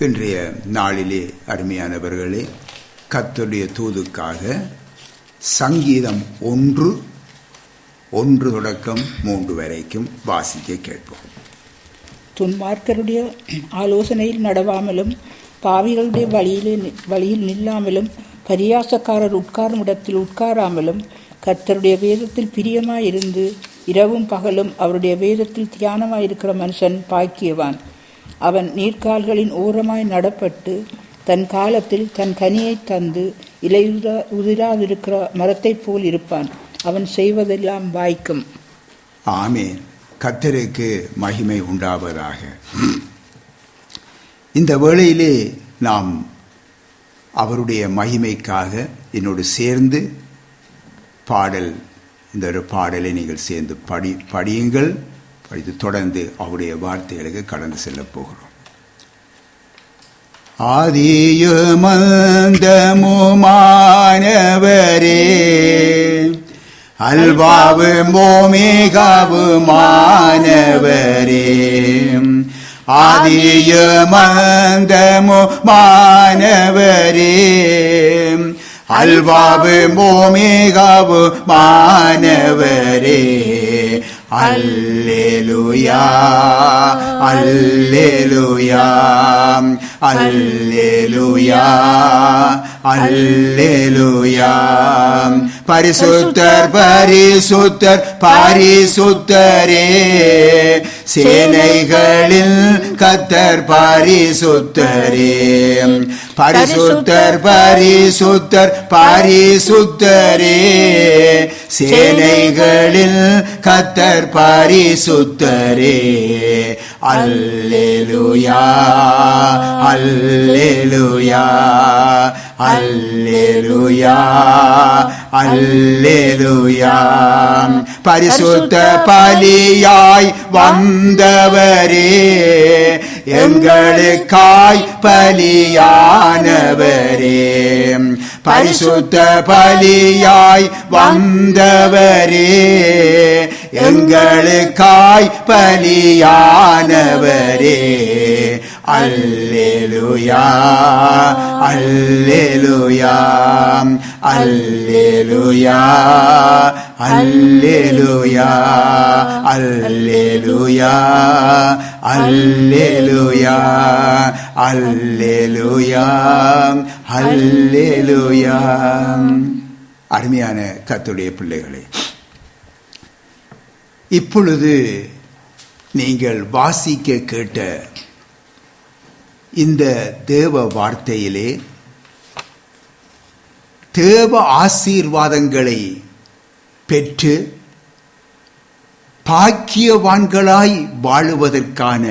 இன்றைய நாளிலே அருமையானவர்களே, கர்த்தருடைய தூதுக்காக சங்கீதம் 1 தொடக்கம் 3 வரைக்கும் வாசிக்க கேட்போம். துன்மார்க்கருடைய ஆலோசனையில் நடவாமலும் பாவிகளுடைய வழியில் நில்லாமலும் பரியாசக்காரர் உட்காரும் இடத்தில் உட்காராமலும் கர்த்தருடைய வேதத்தில் பிரியமாயிருந்து இரவும் பகலும் அவருடைய வேதத்தில் தியானமாயிருக்கிற மனுஷன் பாக்கியவான். அவன் நீர்க்கால்களின் ஓரமாய் நடப்பட்டு தன் காலத்தில் தன் கனியை தந்து இலை உதிராதிருக்கிற மரத்தைப் போல் இருப்பான். அவன் செய்வதெல்லாம் வாய்க்கும். ஆமேன். கர்த்தருக்கு மகிமை உண்டாவதாக. இந்த வேளையிலே நாம் அவருடைய மகிமைக்காக என்னோடு சேர்ந்து இந்த ஒரு பாடலை நீங்கள் சேர்ந்து படியுங்கள். படித்து தொடர்ந்து அவருடைய வார்த்தைகளுக்கு கடந்து செல்லப் போகிறோம். ஆதியுமந்தமுமானவரே, அல்வாவும் ஓமேகாவுமானவரே, ஆதியுமந்தமுமானவரே, அல்வாவும் ஓமேகாவுமானவரே, அல்லேலூயா அல்லேலூயா அல்லேலூயா அல்லேலூயா. பரிசுத்தர் பரிசுத்தர் பரிசுத்தரே, சேனைகளில் கர்த்தர் பரிசுத்தரே. பரிசுத்தர் பரிசுத்தர் பரிசுத்தரே, சேனைகளில் கர்த்தர் பரிசுத்தரே. அல்லேலூயா அல்லேலூயா அல்லேலூயா அல்லேலூயா. பரிசுத்த பலியாய் வந்தவரே, எங்களுக்காய் பலியானவரே. பரிசுத்த பலியாய் வந்தவரே, எங்களுக்காய் பலியானவரே. அல்லேலூயா அல்லேலூயா அல்லேலூயா அல்லேலூயா அல்லேலூயா அல்லேலூயா அல்லேலூயா அல்லேலூயா. அருமையான கர்த்தருடைய பிள்ளைகளே, இப்பொழுது நீங்கள் வாசிக்க கேட்ட இந்த தேவ வார்த்தையிலே தேவ ஆசீர்வாதங்களை பெற்று பாக்கியவான்களாய் வாழுவதற்கான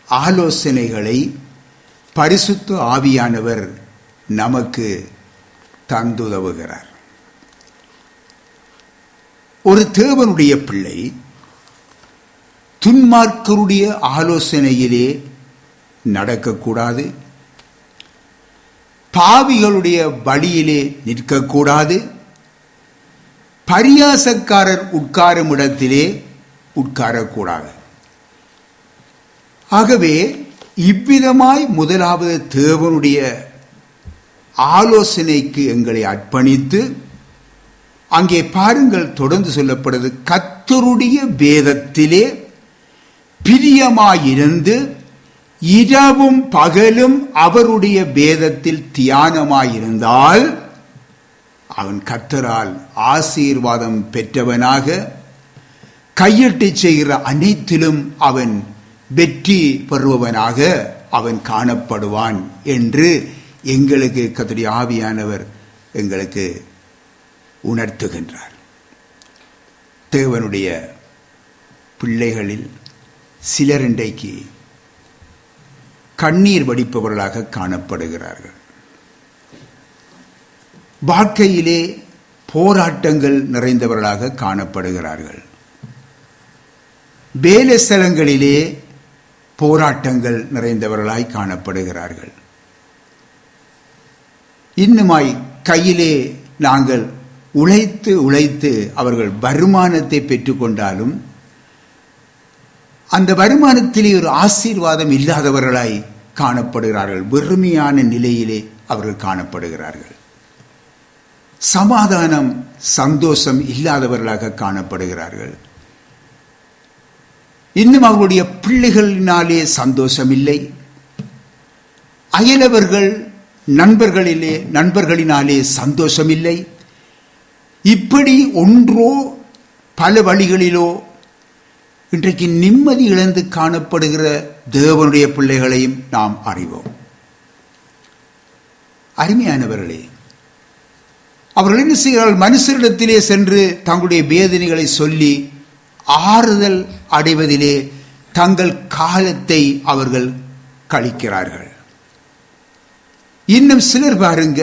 ஆலோசனைகளை பரிசுத்த ஆவியானவர் நமக்கு தந்துதவுகிறார். ஒரு தேவனுடைய பிள்ளை துன்மார்க்கருடைய ஆலோசனையிலே நடக்கக்கூடாது, பாவிகளுடைய வழியிலே நிற்கக்கூடாது, பரியாசக்காரர் உட்காரும் இடத்திலே உட்காரக்கூடாது. ஆகவே இவ்விதமாய் முதலாவது தேவனுடைய ஆலோசனைக்கு எங்களை அர்ப்பணித்து, அங்கே பாருங்கள், தொடர்ந்து சொல்லப்படுது, கர்த்தருடைய வேதத்திலே பிரியமாயிருந்து இரவும் பகலும் அவருடைய வேதத்தில் தியானமாயிருந்தால் அவன் கர்த்தரால் ஆசீர்வாதம் பெற்றவனாக, கையிட்டு செய்கிற அனைத்திலும் அவன் வெற்றி பெறுபவனாக அவன் காணப்படுவான் என்று எங்களுக்கு கர்த்தருடைய ஆவியானவர் எங்களுக்கு உணர்த்துகின்றார். தேவனுடைய பிள்ளைகளில் சிலர் இன்றைக்கு கண்ணீர் வடிப்பவர்களாக காணப்படுகிறார்கள். வாழ்க்கையிலே போராட்டங்கள் நிறைந்தவர்களாக காணப்படுகிறார்கள். வேலை ஸ்தலங்களிலே போராட்டங்கள் நிறைந்தவர்களாய் காணப்படுகிறார்கள். இன்னுமாய் கையிலே நாங்கள் உழைத்து அவர்கள் வருமானத்தை பெற்றுக்கொண்டாலும் அந்த வருமானத்திலே ஒரு ஆசீர்வாதம் இல்லாதவர்களாய் காணப்படுகிறார்கள். வெறுமையான நிலையிலே அவர்கள் காணப்படுகிறார்கள். சமாதானம், சந்தோஷம் இல்லாதவர்களாக காணப்படுகிறார்கள். இன்னும் அவர்களுடைய பிள்ளைகளினாலே சந்தோஷம் இல்லை. அயலவர்கள் நண்பர்களினாலே சந்தோஷம் இல்லை. இப்படி ஒன்றோ பல வழிகளிலோ இன்றைக்கு நிம்மதி இழந்து காணப்படுகிற தேவனுடைய பிள்ளைகளையும் நாம் அறிவோம். அருமையானவர்களே, அவர்கள் என்ன செய்கிறார்கள்? மனுஷரிடத்திலே சென்று தங்களுடைய வேதனைகளை சொல்லி ஆறுதல் அடைவதிலே தங்கள் காலத்தை அவர்கள் கழிக்கிறார்கள். இன்னும் சிலர் பாருங்க,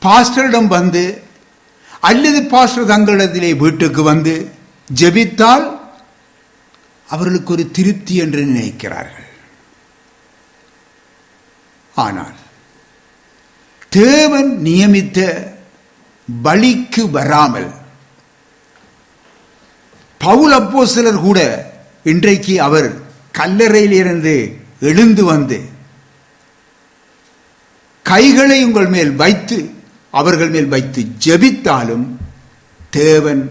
பாஸ்டரிடம் வந்து அல்லது பாஸ்டர் தங்களிடத்திலே வீட்டுக்கு வந்து ஜெபித்தால் அவர்களுக்கு ஒரு திருப்தி என்று நினைக்கிறார்கள். ஆனால் தேவன் நியமித்த பலிக்கு வராமல் பவுல் அப்போஸ்தலர் கூட இன்றைக்கு அவர் கல்லறையிலிருந்து எழுந்து வந்து கைகளை உங்கள் மேல் வைத்து அவர்கள் மேல் வைத்து ஜெபித்தாலும் தேவன்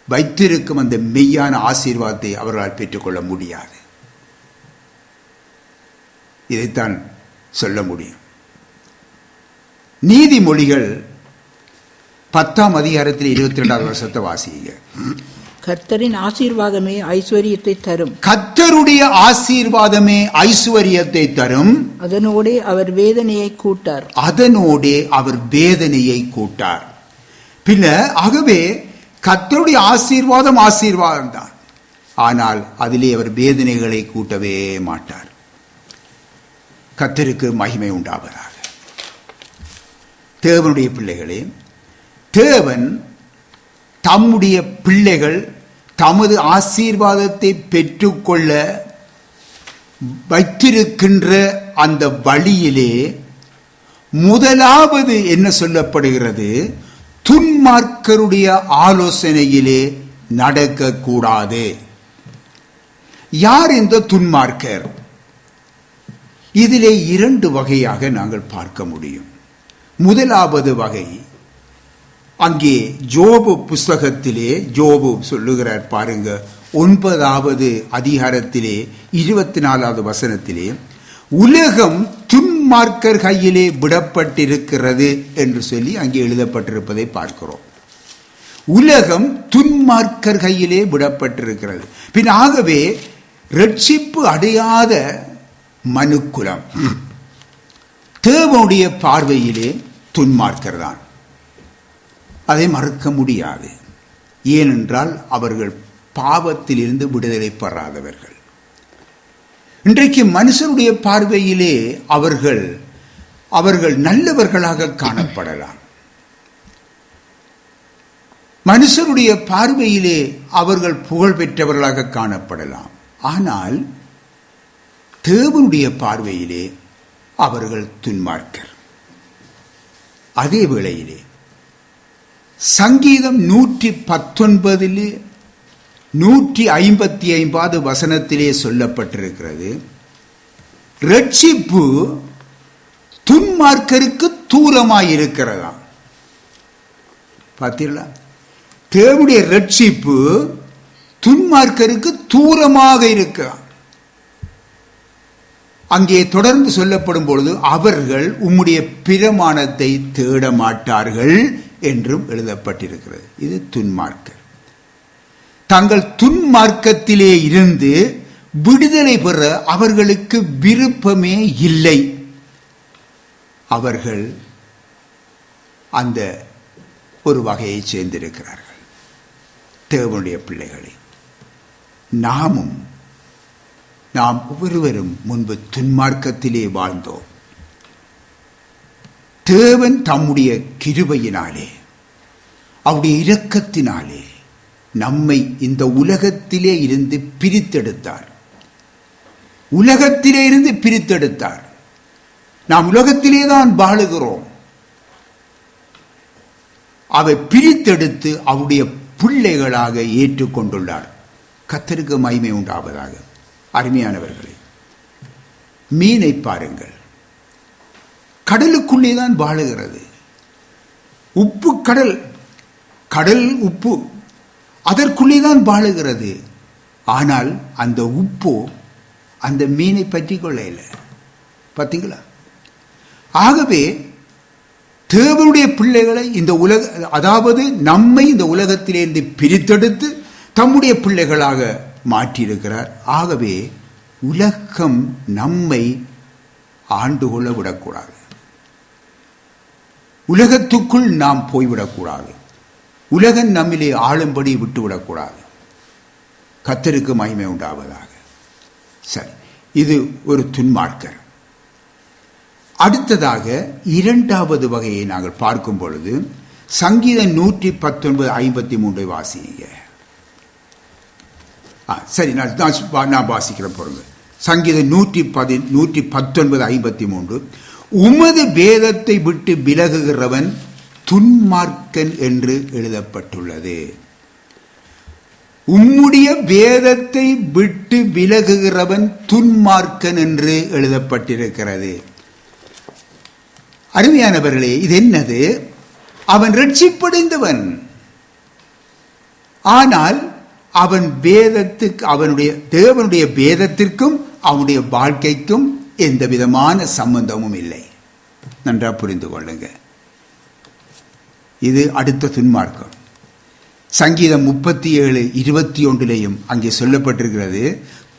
வைத்திருக்கும் அந்த மெய்யான ஆசீர்வாதத்தை அவர்களால் பெற்றுக்கொள்ள முடியாது. இதைத்தான் சொல்ல முடியும். நீதிமொழிகள் 10ஆம் அதிகாரத்தில் 22வது வருஷத்தை வாசிங்க. கர்த்தரின் ஆசீர்வாதமே ஐஸ்வரியத்தை தரும். கர்த்தருடைய ஆசீர்வாதமே ஐஸ்வரியத்தை தரும். அதனோடே அவர் வேதனையை கூட்டார். பின்ன ஆகவே கர்த்தருடைய ஆசீர்வாதம் தான். ஆனால் அதிலே அவர் வேதனைகளை கூட்டவே மாட்டார். கர்த்தருக்கு மகிமை உண்டாவதாக. தேவனுடைய பிள்ளைகளே, தேவன் தம்முடைய பிள்ளைகள் தமது ஆசீர்வாதத்தை பெற்றுக்கொள்ள வைத்திருக்கின்ற அந்த வழியிலே முதலாவது என்ன சொல்லப்படுகிறது? துன்மார்க்கருடைய ஆலோசனையிலே நடக்கக்கூடாது. யார் இந்த துன்மார்க்கர்? இதிலே 2 வகையாக நாங்கள் பார்க்க முடியும். முதலாவது வகை, அங்கே ஜோபு புஸ்தகத்திலே ஜோபு சொல்லுகிறார் பாருங்க, 9வது அதிகாரத்திலே 24வது வசனத்திலே, உலகம் துன்மார்க்கர் கையிலே விடப்பட்டிருக்கிறது என்று சொல்லி அங்கே எழுதப்பட்டிருப்பதை பார்க்கிறோம். உலகம் துன்மார்க்கர் கையிலே விடப்பட்டிருக்கிறது. பின் ஆகவே ரட்சிப்பு அடையாத மனுக்குலம் தேவனுடைய பார்வையிலே துன்மார்க்கர் தான். அதை மறுக்க முடியாது. ஏனென்றால் அவர்கள் பாவத்திலிருந்து விடுதலை பெறாதவர்கள். இன்றைக்கு மனுஷனுடைய பார்வையிலே அவர்கள் நல்லவர்களாக காணப்படலாம். மனுஷருடைய பார்வையிலே அவர்கள் புகழ் பெற்றவர்களாக காணப்படலாம். ஆனால் தேவனுடைய பார்வையிலே அவர்கள் துன்மார்க்கர். அதே வேளையிலே சங்கீதம் 119 155வது வசனத்திலே சொல்லப்பட்டிருக்கிறது, ரட்சிப்பு துன்மார்க்கருக்கு தூரமாயிருக்கிறதா. பார்த்தீங்களா? தேவனுடைய ரட்சிப்பு துன்மார்க்கருக்கு தூரமாக இருக்கிறார். அங்கே தொடர்ந்து சொல்லப்படும் பொழுது அவர்கள் உம்முடைய பிரமாணத்தை தேட மாட்டார்கள் என்றும் எழுதப்பட்டிருக்கிறது. இது துன்மார்க்கர். தங்கள் துன்மார்க்கத்திலே இருந்து விடுதலை பெற அவர்களுக்கு விருப்பமே இல்லை. அவர்கள் அந்த ஒரு வகையை சேர்ந்திருக்கிறார்கள். தேவனுடைய பிள்ளைகளை நாம் ஒவ்வொருவரும் முன்பு துன்மார்க்கத்திலே வாழ்ந்தோம். தேவன் தம்முடைய கிருபையினாலே அவருடைய இரக்கத்தினாலே நம்மை இந்த உலகத்திலே இருந்து பிரித்தெடுத்தார். நாம் உலகத்திலே தான் வாழுகிறோம். அவர் பிரித்தெடுத்து அவருடைய பிள்ளைகளாக ஏற்றுக்கொண்டுள்ளார். கர்த்தருக்கு மகிமை உண்டாவதாக. அருமையானவர்களே, மீனை பாருங்கள், கடலுக்குள்ளே தான் வாழுகிறது. உப்பு கடல், கடல் உப்பு அதற்குள்ளே தான் வாழுகிறது. ஆனால் அந்த உப்பு அந்த மீனை பற்றி கொள்ளையில. பார்த்தீங்களா? ஆகவே தேவனுடைய பிள்ளைகளை இந்த உலக, அதாவது நம்மை இந்த உலகத்திலிருந்து பிரித்தெடுத்து தம்முடைய பிள்ளைகளாக மாற்றியிருக்கிறார். ஆகவே உலகம் நம்மை ஆண்டு கொள்ள விடக்கூடாது. உலகத்துக்குள் நாம் போய்விடக்கூடாது. உலகம் நம்மிலே ஆளும்படி விட்டுவிடக்கூடாது. கர்த்தருக்கு மகிமை உண்டாவதாக. சரி, இது ஒரு துன்மார்க்கர். அடுத்ததாக இரண்டாவது வகையை நாங்கள் பார்க்கும் பொழுது சங்கீதம் 119:53 வாசிங்க. சரி, நான் வாசிக்கிறேன் பாருங்க. சங்கீதம் 119:53, உமது வேதத்தை விட்டு விலகுகிறவன் துன்மார்க்கன் என்று எழுதப்பட்டுள்ளது. உம்முடைய வேதத்தை விட்டு விலகுகிறவன் துன்மார்க்கன் என்று எழுதப்பட்டிருக்கிறது. அருமையானவர்களே, இது என்னது? அவன் ரட்சிப்படைந்தவன், ஆனால் அவன் வேதத்துக்கு, அவனுடைய தேவனுடைய வேதத்திற்கும் அவனுடைய வாழ்க்கைக்கும் எந்த விதமான சம்பந்தமும் இல்லை. நன்றா புரிந்து கொள்ளுங்க. இது அடுத்த துன்மார்க்கம். சங்கீதம் 37:21 அங்கே சொல்லப்பட்டிருக்கிறது,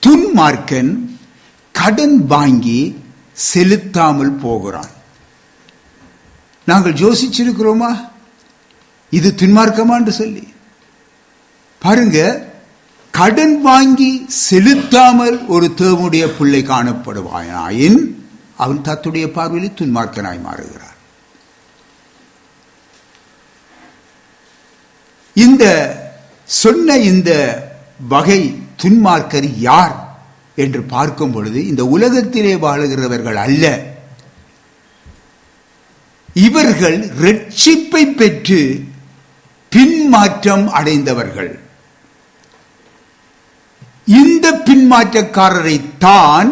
துன்மார்க்கன் கடன் வாங்கி செலுத்தாமல் போகிறான். நாங்கள் யோசிச்சிருக்கிறோமா இது துன்மார்க்கமா என்று சொல்லி? பாருங்க, கடன் வாங்கி செலுத்தாமல் ஒரு தேவனுடைய பிள்ளை காணப்படுவாயின் அவன் தத்துடைய பார்வையில் துன்மார்க்கனாய் மாறுகிறான். இந்த சொன்ன இந்த வகை துன்மார்க்கர் யார் என்று பார்க்கும் பொழுது இந்த உலகத்திலே வாழுகிறவர்கள் அல்ல. இவர்கள் ரட்சிப்பை பெற்று பின்மாற்றம் அடைந்தவர்கள். இந்த பின்மாற்றக்காரரை தான்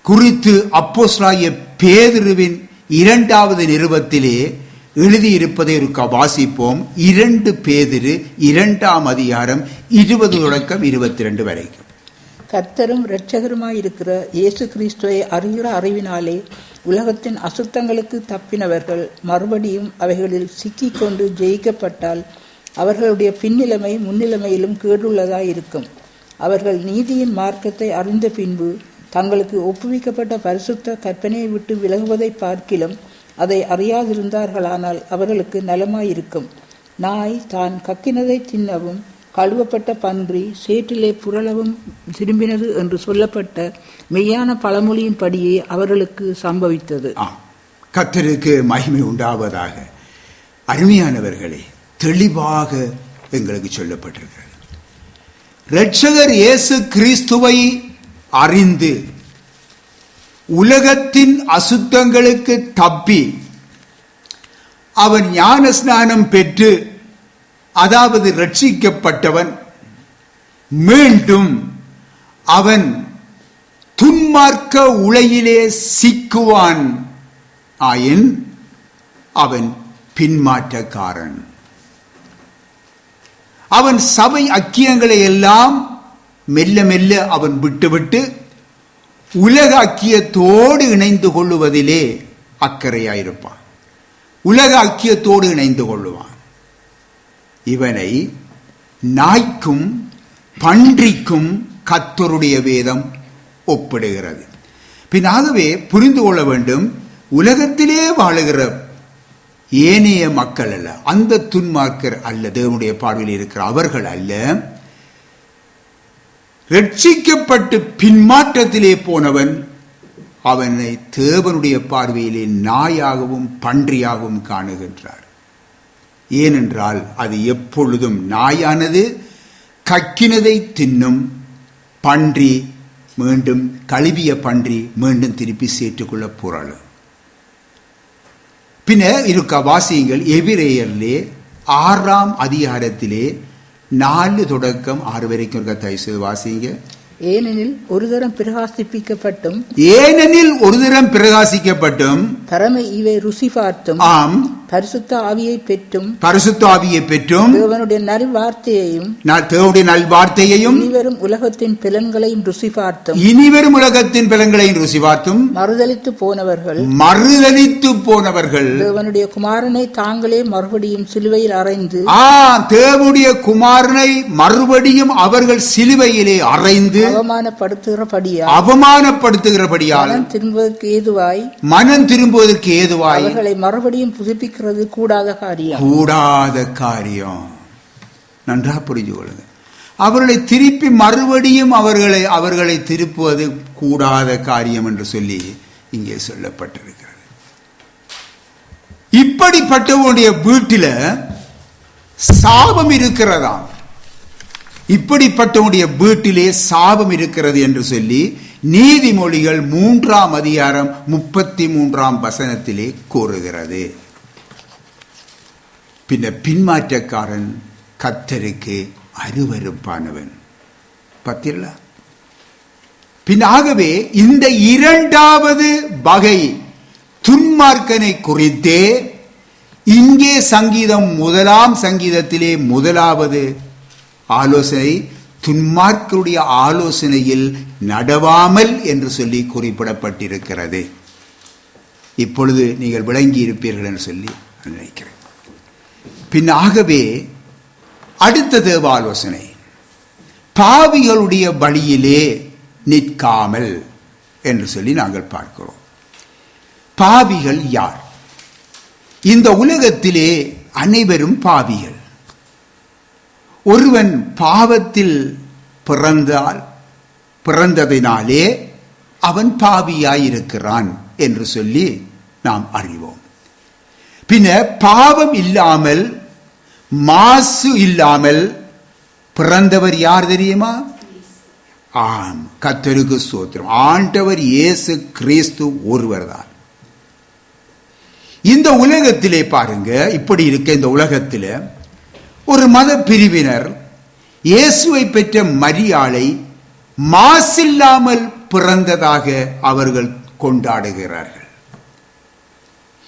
குறித்து அப்போஸ்தலனாகிய பேதுருவின் 2வது நிருபத்திலே எழுதியிருப்பதை ஒரு வாசிப்போம். 2 பேதுரு 2ஆம் அதிகாரம் 20-22 வரைக்கும். கர்த்தரும் இரட்சகருமாயிருக்கிற இயேசு கிறிஸ்துவை அறிகிற அறிவினாலே உலகத்தின் அசுத்தங்களுக்கு தப்பினவர்கள் மறுபடியும் அவைகளில் சிக்கிக்கொண்டு ஜெயிக்கப்பட்டால் அவர்களுடைய பின்னிலைமை முன்னிலைமையிலும் கேடுள்ளதாயிருக்கும். அவர்கள் நீதியின் மார்க்கத்தை அறிந்த பின்பு தங்களுக்கு ஒப்புவிக்கப்பட்ட பரிசுத்த கற்பனையை விட்டு விலகுவதை பார்க்கிலும் அதை அறியாதிருந்தார்களானால் அவர்களுக்கு நலமாயிருக்கும். நாய் தான் கக்கினதை தின்னவும் கழுவப்பட்ட பன்றி சேற்றிலே புரளவும் திரும்பினது என்று சொல்லப்பட்ட மெய்யான பழமொழியின்படியே அவர்களுக்கு சம்பவித்தது. கர்த்தருக்கு மகிமை உண்டாவதாக. அருமையானவர்களே, தெளிவாக எங்களுக்கு சொல்லப்பட்டிருக்கிறது. இரட்சகர் இயேசு கிறிஸ்துவை அறிந்து உலகத்தின் அசுத்தங்களுக்கு தப்பி அவன் ஞான ஸ்நானம் பெற்று, அதாவது ரட்சிக்கப்பட்டவன், மீண்டும் அவன் துன்மார்க்க உலையிலே சிக்குவான் ஆயின் அவன் பின்மாற்றக்காரன். அவன் சபை ஐக்கியங்களை எல்லாம் மெல்ல மெல்ல அவன் விட்டுவிட்டு உலக ஐக்கியத்தோடு இணைந்து கொள்ளுவதிலே அக்கறையாயிருப்பான். உலக ஐக்கியத்தோடு இணைந்து கொள்ளுவான். இவனை நாய்க்கும் பன்றிக்கும் கர்த்தருடைய வேதம் ஒப்பிடுகிறது. பின்னாகவே புரிந்து கொள்ள வேண்டும், உலகத்திலே வாழுகிற ஏனைய மக்கள் அல்ல, அந்த துன்மார்க்கர் அல்ல, தேவனுடைய பார்வையில் இருக்கிற அவர்கள் அல்ல, ரட்சிக்கப்பட்டு பின்மாற்றத்திலே போனவன் அவனை தேவனுடைய பார்வையிலே நாயாகவும் பன்றியாகவும் காணுகின்றார். ஏனென்றால் அது எப்பொழுதும் நாயானது கக்கினதை தின்னும், பன்றி மீண்டும் கழுவிய பன்றி மீண்டும் திருப்பி சேர்த்துக்கொள்ள புரளும். பின்ன இருக்க வாசியங்கள் எபிரேயரிலே 6ஆம் அதிகாரத்திலே 4 தொடக்கம் 6 வரைக்கும் இருக்க தயவு செய்து வாசிங்க. ஏனெனில் ஒரு தரம் பிரகாசிப்பிக்கப்பட்டும் பரம ஈவை ருசி பார்த்தும் ஆம் பரிசுத்த ஆவியை பெற்றும் தேவனுடைய நல்வார்த்தையையும் இனிவரும் உலகத்தின் பலன்களையும் ருசி பார்த்தும் மறுதலித்து போனவர்கள் தேவனுடைய குமாரனை தாங்களே மறுபடியும் சிலுவையில் அறைந்து தேவனுடைய குமாரனை மறுபடியும் அவர்கள் சிலுவையிலே அறைந்து அவமானப்படுத்துகிறபடியால் மனம் திரும்புவதற்கு ஏதுவாய் அவர்களை மறுபடியும் புதுப்பிக்கிறது கூடாத காரியம். நன்றாக புரிஞ்சு கொள்ளுங்க. அவர்களை திருப்பி மறுபடியும் அவர்களை திருப்புவது கூடாத காரியம் என்று சொல்லி இங்கே சொல்லப்பட்டிருக்கிறது. இப்படிப்பட்டவனுடைய வீட்டில சாபம் இருக்கிறதா? இப்படிப்பட்டவனுடைய வீட்டிலே சாபம் இருக்கிறது என்று சொல்லி நீதிமொழிகள் 3ஆம் அதிகாரம் 33ஆம் வசனத்திலே கூறுகிறது. பின்மாற்றக்காரன் கர்த்தருக்கு அருவருப்பானவன். பத்திரல. பின்னாகவே இந்த இரண்டாவது வகை துன்மார்க்கனை குறித்தே இங்கே சங்கீதம் 1ஆம் சங்கீதத்திலே முதலாவது ஆலோசனை துன்மார்க்கருடைய ஆலோசனையில் நடவாமல் என்று சொல்லி குறிப்பிடப்பட்டிருக்கிறது. இப்பொழுது நீங்கள் விளங்கி இருப்பீர்கள் என்று சொல்லி நினைக்கிறேன். பின்னாகவே அடுத்த தேவ ஆலோசனை பாவிகளுடைய வழியிலே நிற்காமல் என்று சொல்லி நாங்கள் பார்க்கிறோம். பாவிகள் யார்? இந்த உலகத்திலே அனைவரும் பாவிகள். ஒருவன் பாவத்தில் பிறந்ததினாலே அவன் பாவியாயிருக்கிறான் என்று சொல்லி நாம் அறிவோம். பின்ன பாவம் இல்லாமல் மாசு இல்லாமல் பிறந்தவர் யார் தெரியுமா? ஆம், கர்த்தருக்கு ஸ்தோத்திரம். ஆண்டவர் இயேசு கிறிஸ்து ஒருவர் தான். இந்த உலகத்திலே பாருங்க, இப்படி இருக்க இந்த உலகத்தில் ஒரு மத பிரிவினர் இயேசுவை பெற்ற மரியாளை மாசில்லாமல் பிறந்ததாக அவர்கள் கொண்டாடுகிறார்கள்.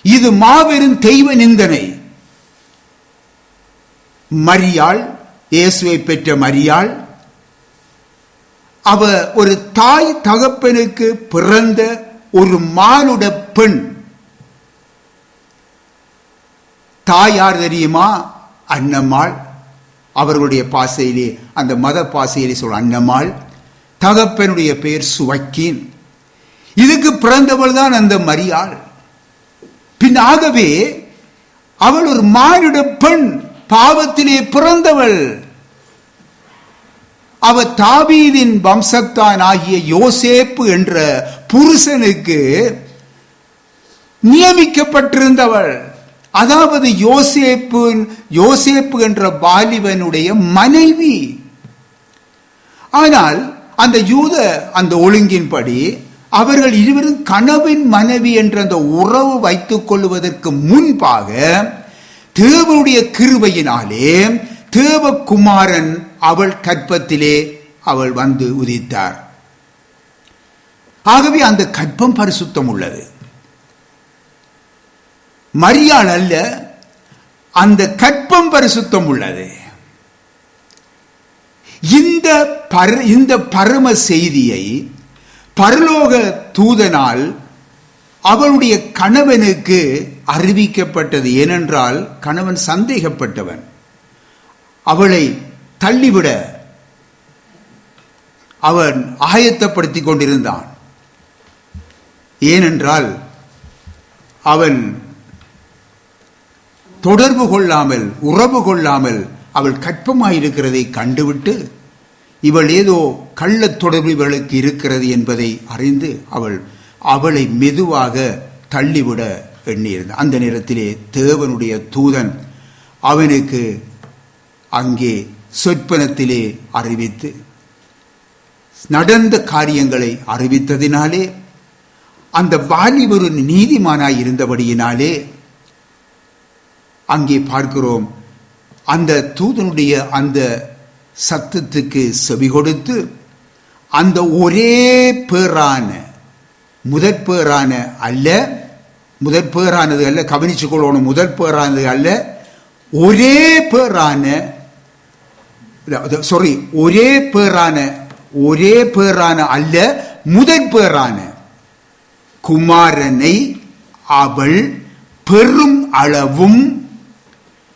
இது மாபெரும் தெய்வ நிந்தனை. மரியாள், இயேசுவை பெற்ற மரியாள், அவ ஒரு தாய் தகப்பனுக்கு பிறந்த ஒரு மானுட பெண். தாயார் தெரியுமா? அன்னம்மாள். அவர்களுடைய பாசையிலே, அந்த மத பாசையிலே சொல்ல அன்னம்மாள். தகப்பனுடைய பெயர் சுவக்கீன். இதுக்கு பிறந்தவள் தான் அந்த மரியாள். பின்னாகவே அவள் ஒரு மானுட பெண், பாவத்திலே பிறந்தவள். அவ தாவீதின் வம்சத்தான் ஆகிய யோசேப்பு என்ற புருஷனுக்கு நியமிக்கப்பட்டிருந்தவள். அதாவது யோசேப்பு என்ற வாலிபனுடைய மனைவி. ஆனால் அந்த யூத அந்த ஒழுங்கின்படி அவர்கள் இருவரும் கணவன் மனைவி என்ற அந்த உறவு வைத்துக் கொள்வதற்கு முன்பாக தேவனுடைய கிருபையினாலே தேவகுமாரன் அவள் கற்பத்திலே அவள் வந்து உதித்தார். ஆகவே அந்த கற்பம் பரிசுத்தம் உள்ளது. மரியாள் அல்ல, அந்த கற்பம் பரிசுத்தம் உள்ளது. இந்த பரம செய்தியை பரலோக தூதனால் அவளுடைய கணவனுக்கு அறிவிக்கப்பட்டது. ஏனென்றால் கணவன் சந்தேகப்பட்டவன். அவளை தள்ளிவிட அவன் ஆயத்தப்படுத்தி கொண்டிருந்தான். ஏனென்றால் அவன் தொடர்பு கொள்ளாமல், உறவு கொள்ளாமல் அவள் கற்பமாயிருக்கிறதை கண்டுவிட்டு இவள் ஏதோ கள்ள தொடர்பு இவளுக்கு இருக்கிறது என்பதை அறிந்து அவளை மெதுவாக தள்ளிவிட எண்ணியிருந்தான். அந்த நேரத்திலே தேவனுடைய தூதன் அவனுக்கு அங்கே சொற்பனத்திலே அறிவித்து நடந்த காரியங்களை அறிவித்ததினாலே, அந்த வாலிபர் நீதிமானாய் இருந்தபடியினாலே அங்கே பார்க்கிறோம், அந்த தூதனுடைய அந்த சத்தத்துக்கு செவி கொடுத்து அந்த ஒரே பேரான முதற் பேரான அல்ல, முதற் பேரானது அல்ல, கவனிச்சுக் கொள்ளணும், முதற் பேரானது அல்ல, ஒரே பேரான ஒரே பேரான அல்ல, முதற் பேரான குமாரனை அவள் பெரும் அளவும்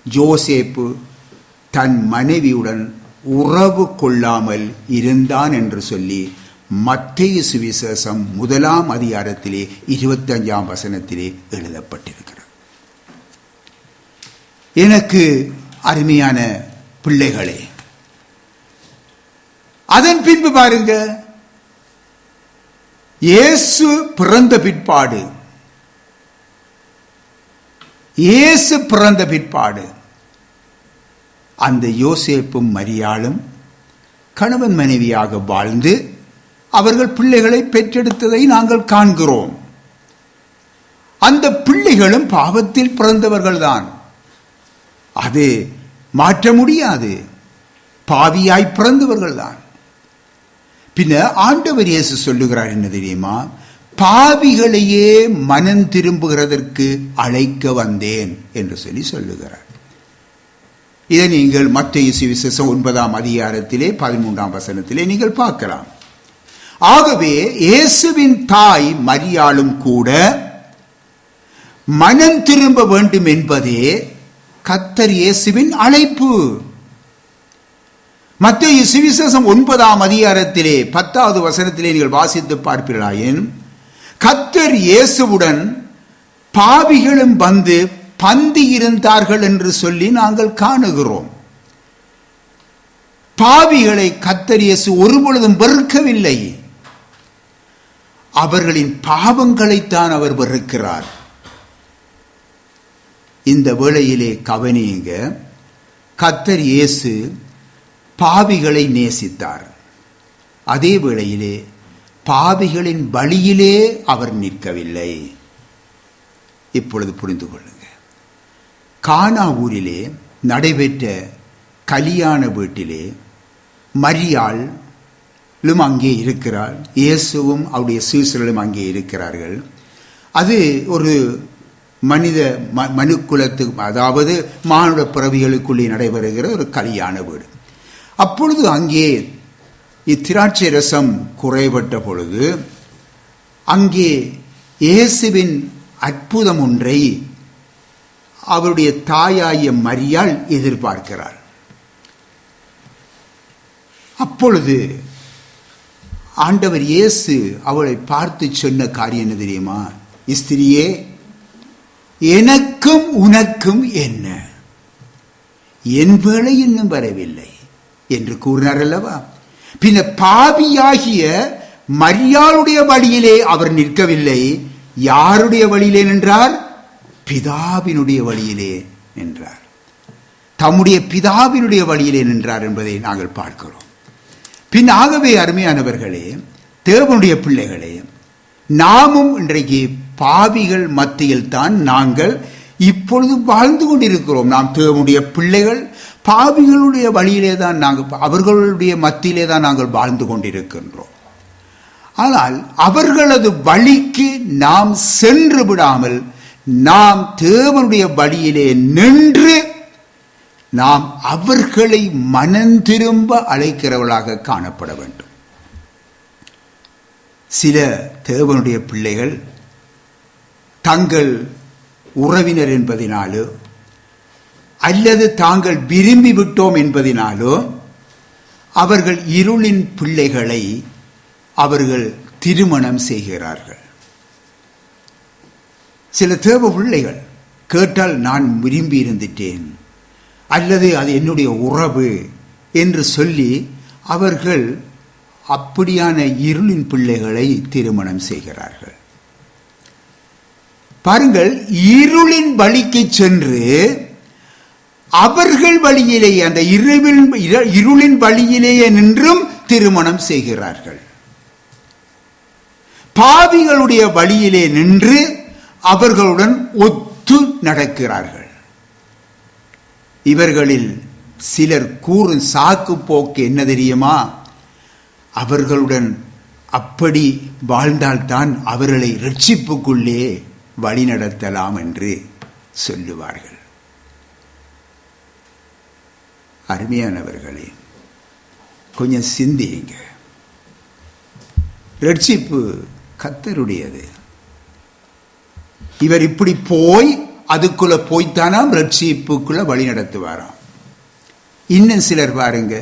யோசேப்பு தன் மனைவியுடன் உறவு கொள்ளாமல் இருந்தான் என்று சொல்லி மத்தேயு சுவிசேஷம் 1 அதிகாரத்திலே 25 வசனத்திலே எழுதப்பட்டிருக்கிறது. எனக்கு அருமையான பிள்ளைகளே, அதன் பின்பு பாருங்க, இயேசு பிறந்த பிற்பாடு அந்த யோசேப்பும் மரியாளும் கணவன் மனைவியாக வாழ்ந்து அவர்கள் பிள்ளைகளை பெற்றெடுத்ததை நாங்கள் காண்கிறோம். அந்த பிள்ளைகளும் பாவத்தில் பிறந்தவர்கள்தான், அது மாற்ற முடியாது, பாவியாய் பிறந்தவர்கள்தான். பின்ன ஆண்டவர் இயேசு சொல்லுகிறார் என்ன தெரியுமா? பாவிகளையே மனம் திரும்புகிறதற்கு அழைக்க வந்தேன் என்று சொல்லுகிறார். இதை நீங்கள் மத்தேயு சுவிசேஷம் 9 அதிகாரத்திலே 13 வசனத்திலே நீங்கள் பார்க்கலாம். ஆகவே இயேசுவின் தாய் மரியாளும் கூட மனம் திரும்ப வேண்டும் என்பதே கர்த்தர் இயேசுவின் அழைப்பு. மத்தேயு சுவிசேஷம் 9 அதிகாரத்திலே 10 வசனத்திலே நீங்கள் வாசித்து பார்ப்பீர்களாயின், கர்த்தர் இயேசுவுடன் பாவிகளும் வந்து பந்தி இருந்தார்கள் என்று சொல்லி நாங்கள் காணுகிறோம். பாவிகளை கர்த்தர் இயேசு ஒருபொழுதும் வெறுக்கவில்லை, அவர்களின் பாவங்களைத்தான் அவர் வெறுக்கிறார். இந்த வேளையிலே கவனியுங்க, கர்த்தர் இயேசு பாவிகளை நேசித்தார், அதே வேளையிலே பாவிகளின் வழியிலே அவர் நிற்கவில்லை. இப்பொழுது புரிந்து கொள்ளுங்க, கானா ஊரிலே நடைபெற்ற கல்யாண வீட்டிலே மரியாளும் அங்கே இருக்கிறார், இயேசுவும் அவருடைய சீசர்களும் அங்கே இருக்கிறார்கள். அது ஒரு மனுக்குலத்துக்கு, அதாவது மானுட பிறவிகளுக்குள்ளே நடைபெறுகிற ஒரு கல்யாண வீடு. அப்பொழுது அங்கே திராட்சை ரசம் குறைபட்ட பொழுது அங்கே இயேசுவின் அற்புதம் ஒன்றை அவருடைய தாயாகிய மரியாள் எதிர்பார்க்கிறார். அப்பொழுது ஆண்டவர் இயேசு அவளை பார்த்து சொன்ன காரியம் என்ன தெரியுமா? ஸ்திரியே, எனக்கும் உனக்கும் என்ன, என் வேளை இன்னும் வரவில்லை என்று கூறினார் அல்லவா? பின்ன பாவியாகிய மரியாளுடைய வழியிலே அவர் நிற்கவில்லை, யாருடைய வழியிலே நின்றார்? பிதாவினுடைய வழியிலே நின்றார், தம்முடைய பிதாவினுடைய வழியிலே நின்றார் என்பதை நாங்கள் பார்க்கிறோம். பின் ஆகவே அருமையானவர்களே, தேவனுடைய பிள்ளைகளே, நாமும் இன்றைக்கு பாவிகள் மத்தியில் தான் நாங்கள் இப்பொழுது வாழ்ந்து கொண்டிருக்கிறோம். நாம் தேவனுடைய பிள்ளைகள், பாவிகளுடைய வழியிலே தான் நாங்கள், அவர்களுடைய மத்தியிலே தான் நாங்கள் வாழ்ந்து கொண்டிருக்கின்றோம். ஆனால் அவர்களது வழிக்கு நாம் சென்று விடாமல் நாம் தேவனுடைய வழியிலே நின்று நாம் அவர்களை மனம் திரும்ப அழைக்கிறவர்களாக காணப்பட வேண்டும். சில தேவனுடைய பிள்ளைகள் தங்கள் உறவினர் என்பதினாலோ அல்லது தாங்கள் விரும்பி விட்டோம் என்பதினாலோ அவர்கள் இருளின் பிள்ளைகளை அவர்கள் திருமணம் செய்கிறார்கள். சில தேவ பிள்ளைகள் கேட்டால் நான் விரும்பி இருந்துட்டேன் அல்லது அது என்னுடைய உறவு என்று சொல்லி அவர்கள் அப்படியான இருளின் பிள்ளைகளை திருமணம் செய்கிறார்கள். பாருங்கள், இருளின் வழிக்கு சென்று அவர்கள் வழியிலேயே, அந்த இருளின் வழியிலேயே நின்றும் திருமணம் செய்கிறார்கள். பாவிகளுடைய வழியிலே நின்று அவர்களுடன் ஒத்து நடக்கிறார்கள். இவர்களில் சிலர் கூறும் சாக்கு போக்கு என்ன தெரியுமா? அவர்களுடன் அப்படி வாழ்ந்தால்தான் அவர்களை ரட்சிப்புக்குள்ளே வழிநடத்தலாம் என்று சொல்லுவார்கள். அருமையானவர்களே, கொஞ்சம் சிந்தியுங்க. ரட்சிப்பு கர்த்தருடையது. இவர் இப்படி போய் அதுக்குள்ள போய்த்தானாம் ரட்சிப்புக்குள்ள வழி நடத்துவாராம். இன்னும் சிலர் பாருங்க,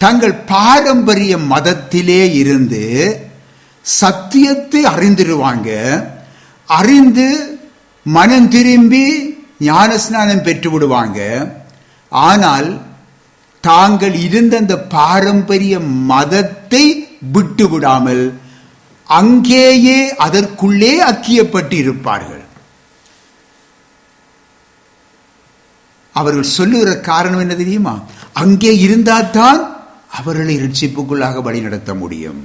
தங்கள் பாரம்பரிய மதத்திலே இருந்து சத்தியத்தை அறிந்துருவாங்க. அறிந்து மனம் திரும்பி ஞானஸ்நானம் பெற்று விடுவாங்க. ஆனால் தாங்கள் இருந்த அந்த பாரம்பரிய மதத்தை விட்டு விடாமல் அங்கேயே அதற்குள்ளே ஐக்கியப்பட்டு இருப்பார்கள். அவர்கள் சொல்லுகிற காரணம் என்ன தெரியுமா? அங்கே இருந்தால்தான் அவர்களை ரட்சிப்புக்குள்ளாக வழி நடத்த முடியும்.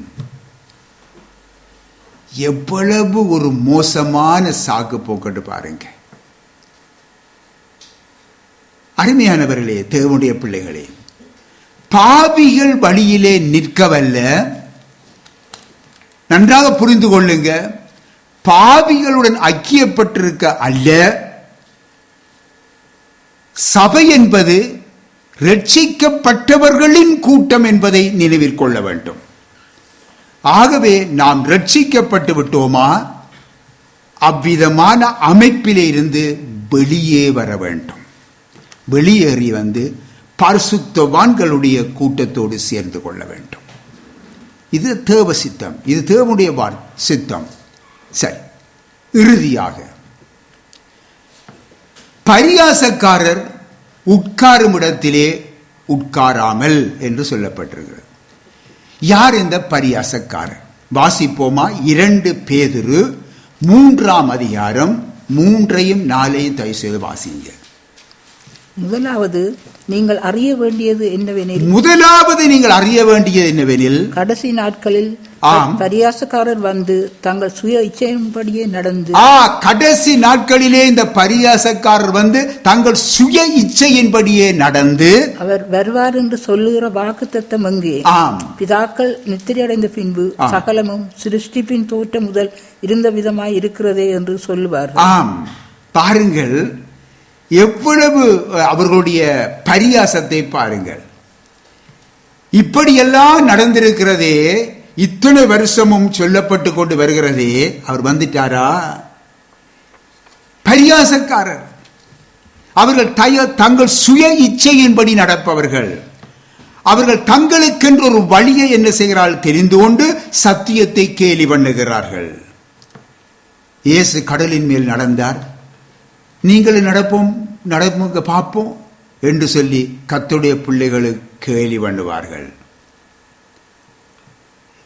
எவ்வளவு ஒரு மோசமான சாக்கு போக்கட்டு பாருங்க. அருமையானவர்களே, தேவனுடைய பிள்ளைகளே, பாவிகள் வழியிலே நிற்கவல்ல. நன்றாக புரிந்து கொள்ளுங்க. பாவிகளுடன் ஐக்கியப்பட்டிருக்க அல்ல. சபை என்பது ரட்சிக்கப்பட்டவர்களின் கூட்டம் என்பதை நினைவில் கொள்ள வேண்டும். ஆகவே நாம் ரட்சிக்கப்பட்டு விட்டோமா, அவ்விதமான அமைப்பிலே இருந்து வெளியே வர வேண்டும். வெளியேறி வந்து பரிசுத்தவான்களுடைய கூட்டத்தோடு சேர்ந்து கொள்ள வேண்டும். இது தேவ சித்தம், இது தேவனுடைய சித்தம். சரி, இறுதியாக பரியாசக்காரர் உட்காரும் இடத்திலே உட்காராமல் என்று சொல்லப்பட்டிருக்கிறது. யார் இந்த பரியாசக்காரர்? வாசிப்போமா? 2 பேதுரு 3ஆம் அதிகாரம் 3ஐயும் 4ஐயும் தயவு செய்து வாசிங்க. முதலாவது நீங்கள் அறிய வேண்டியது என்னவெனில் கடைசி நாட்களில் பரியாசக்காரர் வந்து தங்கள் சுய இச்சையின்படியே நடந்து. கடைசி நாட்களிலே இந்த பரியாசக்காரர் வந்து தங்கள் சுய இச்சையின்படியே நடந்து அவர் வருவார் என்று சொல்லுகிற வாக்குத்தத்தம் எங்கே? பிதாக்கள் நித்திரையடைந்த பின்பு சகலமும் சிருஷ்டிப்பின் தோற்றம் முதல் இருந்த விதமாய் இருக்கிறதே என்று சொல்லுவார். பாருங்கள், எவ்வளவு அவர்களுடைய பரியாசத்தை பாருங்கள். இப்படியெல்லாம் நடந்திருக்கிறதே, இத்தனை வருஷமும் சொல்லப்பட்டு கொண்டு வருகிறதே, அவர் வந்துட்டாரா? பரியாசக்காரர். அவர்கள் தங்கள் சுய இச்சையின்படி நடப்பவர்கள். அவர்கள் தங்களுக்கென்று ஒரு வழியை என்ன செய்கிறார்கள் தெரிந்து கொண்டு சத்தியத்தை கேலி பண்ணுகிறார்கள். இயேசு கடலின் மேல் நடந்தார். நீங்களும் நடப்போம் பார்ப்போம் என்று சொல்லி கர்த்தருடைய பிள்ளைகளுக்கு கேலி பண்ணுவார்கள்.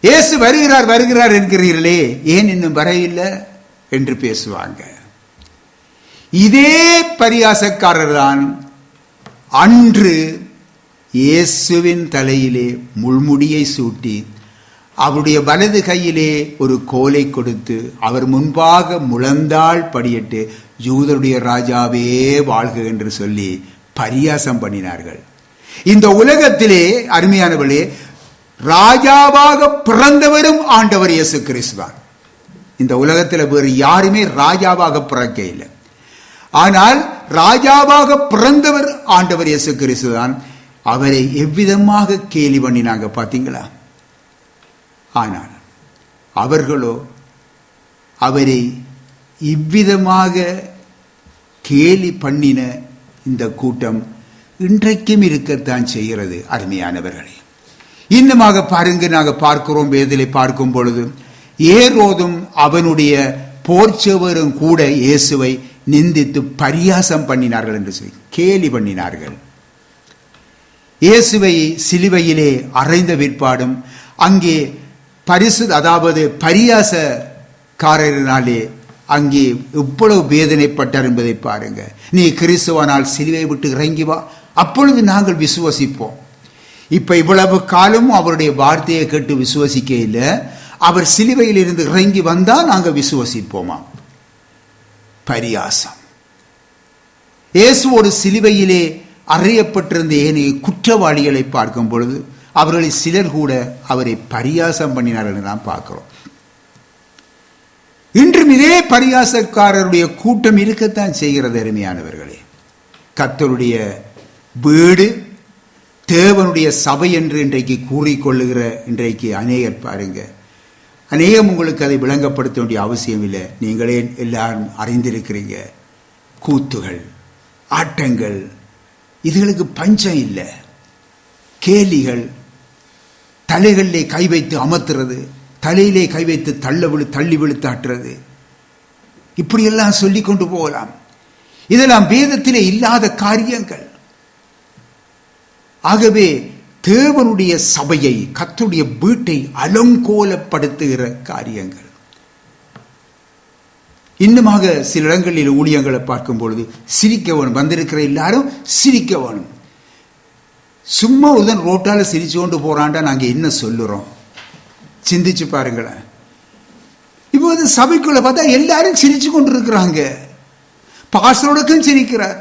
இயேசு வருகிறார் என்கிறீர்களே, ஏன் இன்னும் வரையில்லை என்று பேசுவாங்க. இதே பரியாசக்காரர் தான் அன்று இயேசுவின் தலையிலே முள்முடியை சூட்டி அவருடைய வலது கையிலே ஒரு கோலை கொடுத்து அவர் முன்பாக முழந்தாள் படியிட்டு யூதருடைய ராஜாவே வாழ்க என்று சொல்லி பரியாசம் பண்ணினார்கள். இந்த உலகத்திலே அருமையானவர்களே, ராஜாவாக பிறந்தவரும் ஆண்டவர் இயேசு கிறிஸ்து தான். இந்த உலகத்தில் வேறு யாருமே ராஜாவாக பிறக்க இல்லை. ஆனால் ராஜாவாக பிறந்தவர் ஆண்டவர் இயேசு கிறிஸ்து தான். அவரை எவ்விதமாக கேலி பண்ணினாங்க பார்த்தீங்களா? ஆனால் அவர்களோ அவரை இவ்விதமாக கேலி பண்ணின இந்த கூட்டம் இன்றைக்கும் இருக்கத்தான் செய்கிறது. அருமையானவர்களே, இன்னமாக பாருங்க, நாங்கள் பார்க்கிறோம், வேதலை பார்க்கும் பொழுது ஏரோதும் அவனுடைய போர்ச்சவரும் கூட இயேசுவை நிந்தித்து பரியாசம் பண்ணினார்கள் என்று சொல்லி கேலி பண்ணினார்கள். இயேசுவை சிலுவையிலே அறைந்த பிற்பாடும் அங்கே அதாவது பரியாசக்காரரினாலே அங்கே எவ்வளவு வேதனைப்பட்டார் என்பதை பாருங்க. நீ கிறிஸ்துவனால் சிலுவை விட்டு இறங்கி வா, அப்பொழுது நாங்கள் விசுவசிப்போம். இப்ப இவ்வளவு காலமும் அவருடைய வார்த்தையை கேட்டு விசுவசிக்க இல்லை. அவர் சிலுவையில் இருந்து இறங்கி வந்தால் நாங்கள் விசுவசிப்போமா? பரியாசம். இயேசு ஒரு சிலுவையிலே அறையப்பட்டிருந்த ஏனைய குற்றவாளிகளை பார்க்கும் பொழுது அவர்களில் சிலர் கூட அவரை பரியாசம் பண்ணினார்கள் நாம் பார்க்கிறோம். இன்றும் இதே பரியாசக்காரருடைய கூட்டம் இருக்கத்தான் செய்கிறது. அருமையானவர்களே, கர்த்தருடைய வீடு தேவனுடைய சபை என்று இன்றைக்கு கூறிக்கொள்ளுகிற இன்றைக்கு அநேகர் பாருங்க, அநேகம் உங்களுக்கு அதை விளங்கப்படுத்த வேண்டிய அவசியம் இல்லை. நீங்களே எல்லாரும் அறிந்திருக்கிறீங்க. கூத்துகள், ஆட்டங்கள், இதுகளுக்கு பஞ்சம் இல்லை. கேலிகள், தலைகளிலே கை வைத்து அமர்த்துறது, தலையிலே கை வைத்து தள்ளி விழுத்தாட்டுறது, இப்படியெல்லாம் சொல்லிக் கொண்டு போகலாம். இதெல்லாம் வேதத்திலே இல்லாத காரியங்கள். ஆகவே தேவனுடைய சபையை, கர்த்தருடைய வீட்டை அலங்கோலப்படுத்துகிற காரியங்கள். இன்னுமாக சில இடங்களில் ஊழியங்களை பார்க்கும் பொழுது சிரிக்க வேணும். வந்திருக்கிற எல்லாரும் சிரிக்க வேணும். சும்மா ஒருதன் ரோட்டால சிரிச்சு கொண்டு போறான்டா நாங்க என்ன சொல்லுறோம்? சிந்திச்சு பாருங்களேன். இப்போது சபைக்குள்ள பார்த்தா எல்லாரும் சிரிச்சு கொண்டு இருக்கிறாங்க. பாஸ்டரோடக்கும் சிரிக்கிறார்,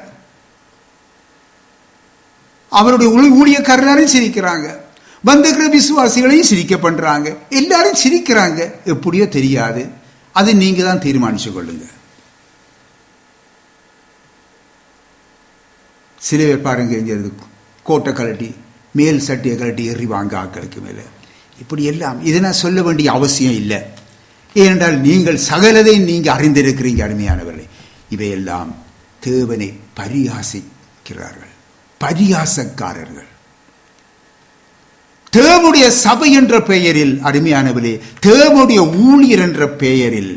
அவருடைய ஊழியக்காரரையும் சிரிக்கிறாங்க, வந்திருக்கிற விசுவாசிகளையும் சிரிக்க பண்றாங்க. எல்லாரும் சிரிக்கிறாங்க. எப்படியோ தெரியாது, அது நீங்க தான் தீர்மானிச்சு கொள்ளுங்க. சில பேர் பாருங்க, இங்க கோட்டை கழட்டி மேல் சட்டியை கழட்டி எறிவாங்க ஆக்களுக்கு மேல. இப்படி எல்லாம் இதை நான் சொல்ல வேண்டிய அவசியம் இல்லை. ஏனென்றால் நீங்கள் சகலதை நீங்க அறிந்திருக்கிறீங்க. அருமையானவர்களே, இவையெல்லாம் தேவனை பரியாசிக்கிறார்கள், பரியாசக்காரர்கள். தேவனுடைய சபை என்ற பெயரில், அருமையானவர்களே, தேவனுடைய ஊழியர் என்ற பெயரில்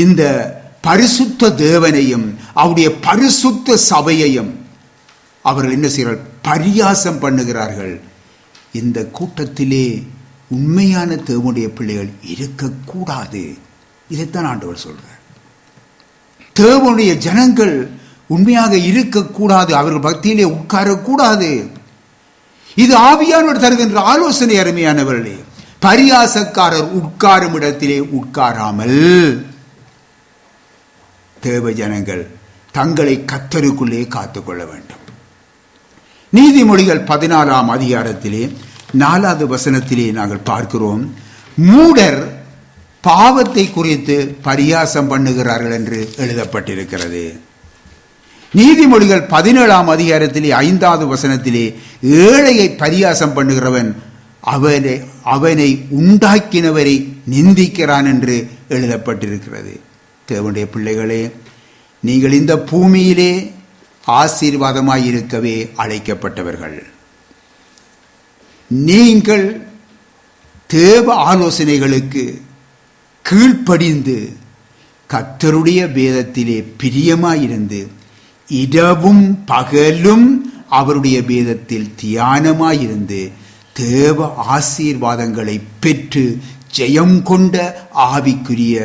இந்த பரிசுத்த தேவனையும் அவருடைய பரிசுத்த சபையையும் அவர்கள் என்ன செய்கிறார்கள்? பரியாசம் பண்ணுகிறார்கள். இந்த கூட்டத்திலே உண்மையான தேவனுடைய பிள்ளைகள் இருக்கக்கூடாது. இதைத்தான் ஆண்டவர் சொல்றார். தேவனுடைய ஜனங்கள் உண்மையாக இருக்கக்கூடாது, அவர்கள் பக்தியிலே உட்காரக்கூடாது. இது ஆவியானவர் தருகின்ற ஆலோசனை. அருமையானவர்களே, பரியாசக்காரர் உட்காரும் இடத்திலே உட்காராமல் தேவ ஜனங்கள் தங்களை கர்த்தருக்குள்ளே காத்துக்கொள்ள வேண்டும். நீதிமொழிகள் 14ஆம் அதிகாரத்திலே 4வது வசனத்திலே நாங்கள் பார்க்கிறோம், மூடர் பாவத்தை குறித்து பரியாசம் பண்ணுகிறார்கள் என்று எழுதப்பட்டிருக்கிறது. நீதிமொழிகள் 17ஆம் அதிகாரத்திலே 5வது வசனத்திலே ஏழையை பரியாசம் பண்ணுகிறவன் அவனை உண்டாக்கினவரை நிந்திக்கிறான் என்று எழுதப்பட்டிருக்கிறது. தேவனுடைய பிள்ளைகளே, நீங்கள் இந்த பூமியிலே ஆசீர்வாதமாய் இருக்கவே அழைக்கப்பட்டவர்கள். நீங்கள் தேவ ஆலோசனைகளுக்கு கீழ்ப்படிந்து கர்த்தருடைய வேதத்திலே பிரியமாயிருந்து இரவும் பகலும் அவருடைய வேதத்தில் தியானமாயிருந்து தேவ ஆசீர்வாதங்களை பெற்று ஜெயம் கொண்ட ஆவிக்குரிய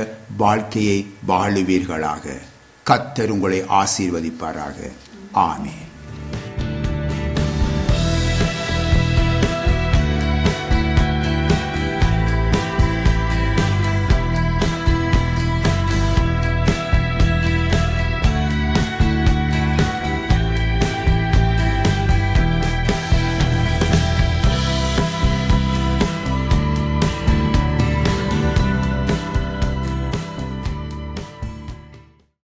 வாழ்க்கையை வாழுவீர்களாக. கர்த்தர் உங்களை ஆசீர்வதிப்பாராக. ஆமென்.